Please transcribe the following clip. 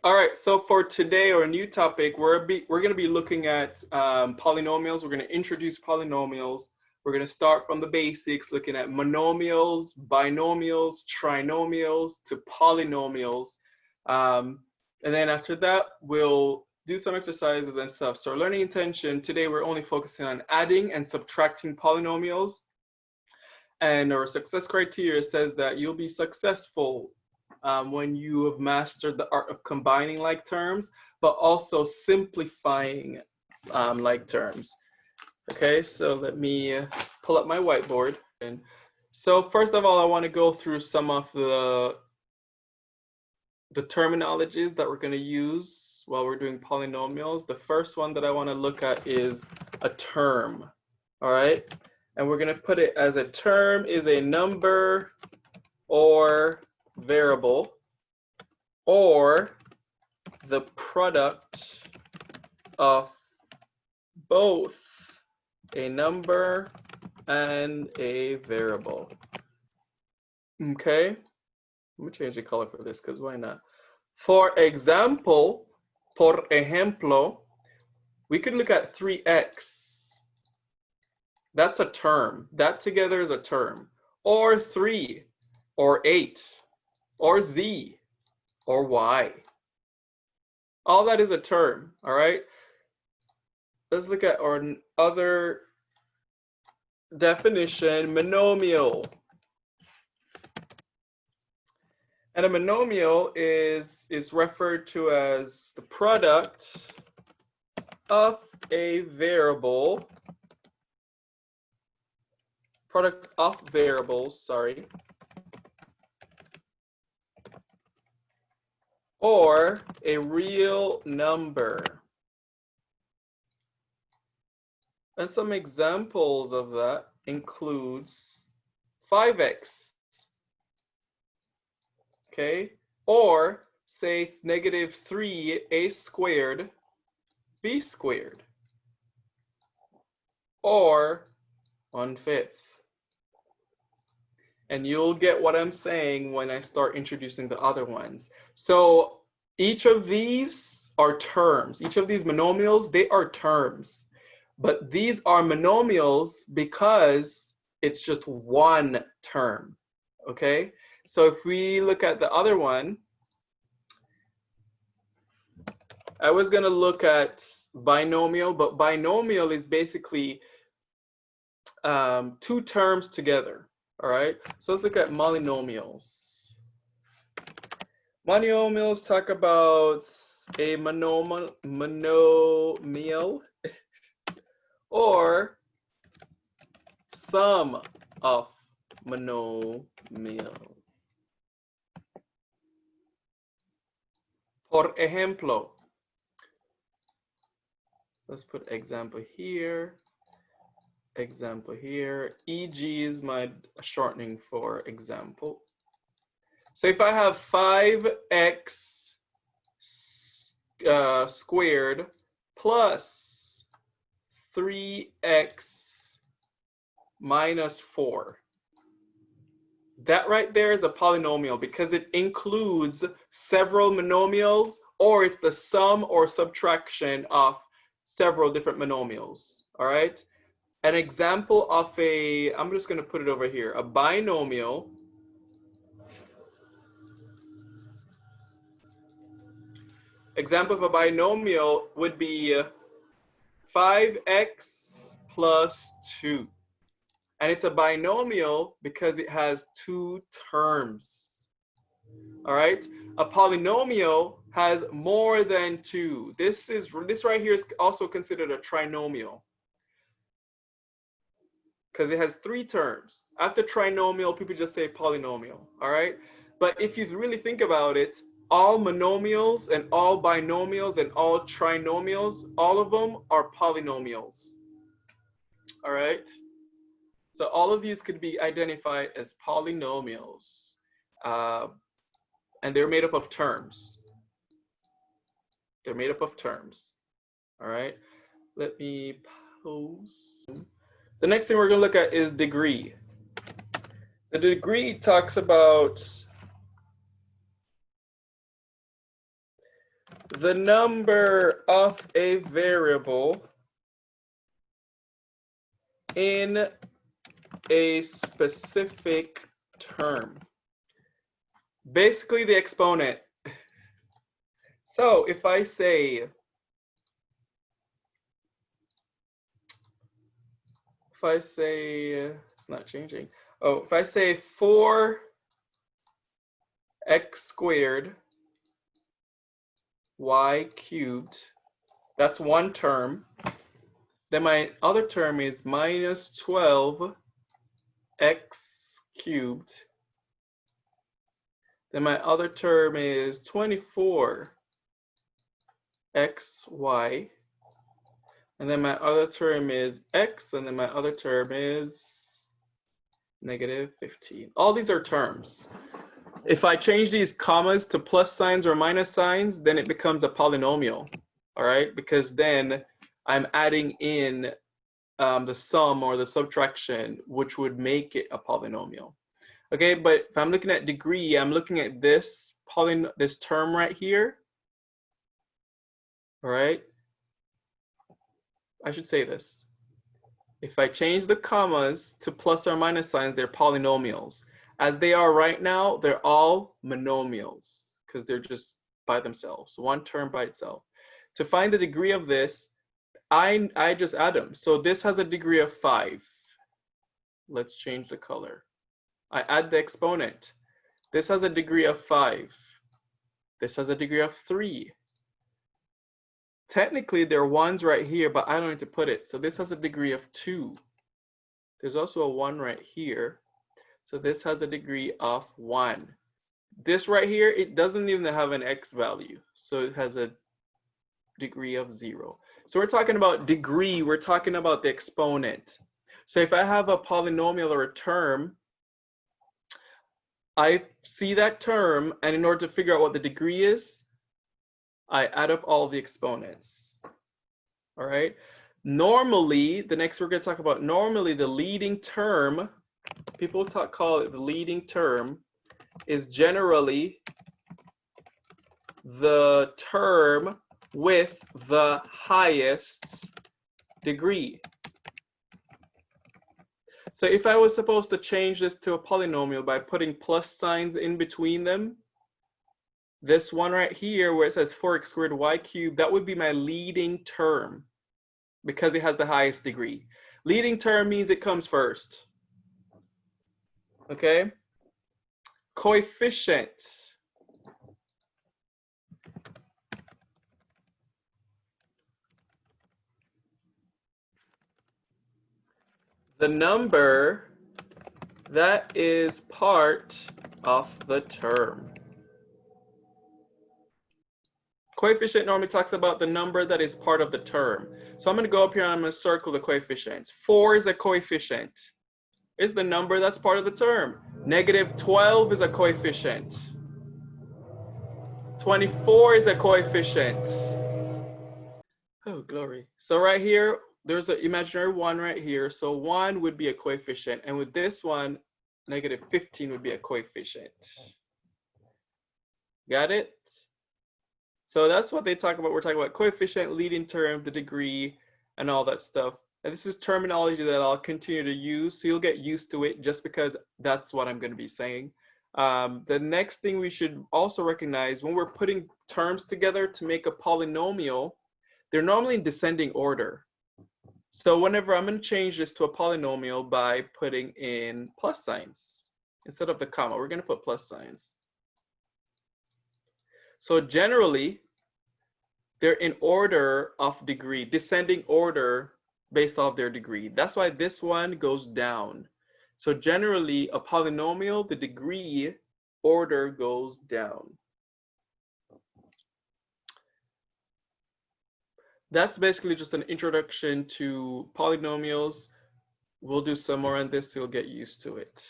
All right, so for today, or a new topic, we're going to be looking at polynomials. We're going to introduce polynomials. We're going to start from the basics, looking at monomials, binomials, trinomials, to polynomials. And then after that, we'll do some exercises and stuff. So our learning intention, today we're only focusing on adding and subtracting polynomials. And our success criteria says that you'll be successful when you have mastered the art of combining like terms, but also simplifying like terms. Okay, so let me pull up my whiteboard. And so first of all, I want to go through some of the terminologies that we're going to use while we're doing polynomials. The first one that I want to look at is a term. All right, and we're going to put it as a term is a number or variable, or the product of both a number and a variable. Okay, let me change the color for this because why not? For example, por ejemplo, we could look at 3x. That's a term. That together is a term. Or 3, or 8, or z, or y. All that is a term, all right? Let's look at our other definition, monomial. And a monomial is referred to as the product of a variable, product of variables, sorry, or a real number. And some examples of that includes 5x, okay? Or say negative 3a squared b squared, or 1/5. And you'll get what I'm saying when I start introducing the other ones. So each of these are terms. Each of these monomials, they are terms. But these are monomials because it's just one term, okay? So if we look at the other one, I was gonna look at binomial, but binomial is basically two terms together. All right, so let's look at monomials. Monomials talk about a monomial or sum of monomials. Por ejemplo, let's put example here. Example here. EG is my shortening for example. So if I have 5x squared plus 3x minus 4, that right there is a polynomial because it includes several monomials, or it's the sum or subtraction of several different monomials. All right. An example of a, I'm just going to put it over here, a binomial. Example of a binomial would be 5x plus 2. And it's a binomial because it has two terms. All right. A polynomial has more than two. This right here is also considered a trinomial, because it has three terms. After trinomial, people just say polynomial, all right? But if you really think about it, all monomials and all binomials and all trinomials, all of them are polynomials, all right? So all of these could be identified as polynomials, and they're made up of terms. They're made up of terms, all right? Let me pause. The next thing we're going to look at is degree. The degree talks about the number of a variable in a specific term. Basically the exponent. So if I say, it's not changing. Oh, if I say 4x squared y cubed, that's one term. Then my other term is minus 12x cubed. Then my other term is 24xy. And then my other term is x, and then my other term is negative 15. All these are terms. If I change these commas to plus signs or minus signs, then it becomes a polynomial, all right? Because then I'm adding in the sum or the subtraction, which would make it a polynomial. Okay, but if I'm looking at degree, I'm looking at this term right here, all right? I should say this. If I change the commas to plus or minus signs, they're polynomials. As they are right now, they're all monomials because they're just by themselves, one term by itself. To find the degree of this, I just add them. So this has a degree of 5. Let's change the color. I add the exponent. This has a degree of 5. This has a degree of 3. Technically, there are ones right here, but I don't need to put it. So this has a degree of 2. There's also a 1 right here. So this has a degree of 1. This right here, it doesn't even have an x value. So it has a degree of 0. So we're talking about degree. We're talking about the exponent. So if I have a polynomial or a term, I see that term, and in order to figure out what the degree is, I add up all the exponents. All right. Normally, the next we're going to talk about, normally the leading term, people call it the leading term, is generally the term with the highest degree. So if I was supposed to change this to a polynomial by putting plus signs in between them, this one right here where it says 4x squared y cubed, that would be my leading term because it has the highest degree. Leading term means it comes first. Okay? Coefficient. The number that is part of the term. Coefficient normally talks about the number that is part of the term. So I'm going to go up here and I'm going to circle the coefficients. 4 is a coefficient. It's the number that's part of the term. Negative 12 is a coefficient. 24 is a coefficient. Oh, glory. So right here, there's an imaginary 1 right here. So 1 would be a coefficient. And with this one, negative 15 would be a coefficient. Got it? So that's what they talk about. We're talking about coefficient, leading term, the degree, and all that stuff. And this is terminology that I'll continue to use. So you'll get used to it just because that's what I'm going to be saying. The next thing we should also recognize when we're putting terms together to make a polynomial, they're normally in descending order. So whenever I'm going to change this to a polynomial by putting in plus signs instead of the comma, we're going to put plus signs. So generally, they're in order of degree, descending order based off their degree. That's why this one goes down. So generally, a polynomial, the degree order goes down. That's basically just an introduction to polynomials. We'll do some more on this, so you'll get used to it.